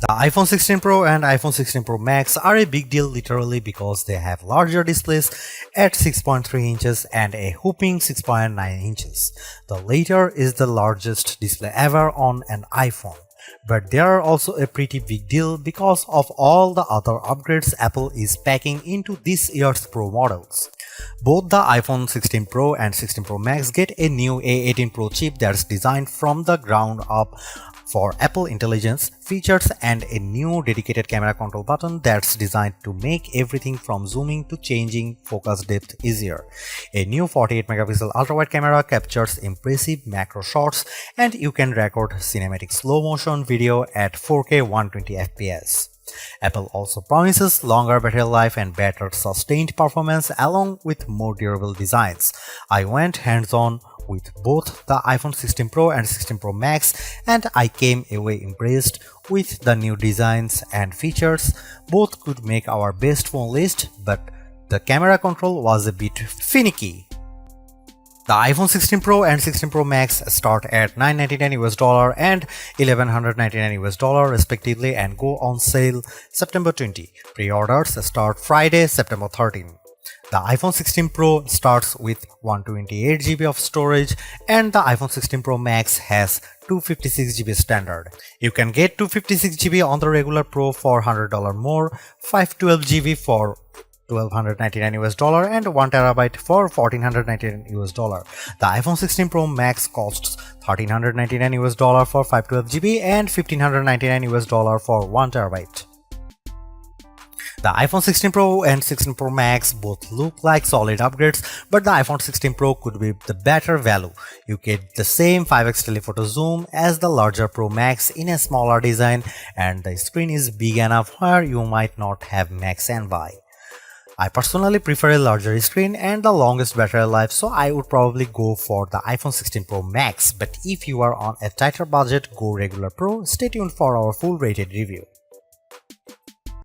The iPhone 16 Pro and iPhone 16 Pro Max are a big deal literally because they have larger displays at 6.3 inches and a whopping 6.9 inches. The latter is the largest display ever on an iPhone. But they are also a pretty big deal because of all the other upgrades Apple is packing into this year's Pro models. Both the iPhone 16 Pro and 16 Pro Max get a new A18 Pro chip that's designed from the ground up for Apple Intelligence features and a new dedicated camera control button that's designed to make everything from zooming to changing focus depth easier. A new 48 megapixel ultra-wide camera captures impressive macro shots and you can record cinematic slow motion video at 4K 120 fps. Apple also promises longer battery life and better sustained performance along with more durable designs. I went hands-on with both the iPhone 16 Pro and 16 Pro Max and I came away impressed with the new designs and features. Both could make our best phone list, but the camera control was a bit finicky. The iPhone 16 Pro and 16 Pro Max start at $999 and $1,199 respectively and go on sale September 20. Pre-orders start Friday, September 13. The iPhone 16 Pro starts with 128GB of storage and the iPhone 16 Pro Max has 256GB standard. You can get 256GB on the regular Pro for $100 more, 512GB for $1,299 and 1TB for $1,499. The iPhone 16 Pro Max costs $1,399 for 512GB and $1,599 for 1TB. The iPhone 16 Pro and 16 Pro Max both look like solid upgrades, but the iPhone 16 Pro could be the better value. You get the same 5x telephoto zoom as the larger Pro Max in a smaller design and the screen is big enough where you might not have max envy. I personally prefer a larger screen and the longest battery life, so I would probably go for the iPhone 16 Pro Max, but if you are on a tighter budget, go regular Pro. Stay tuned for our full rated review.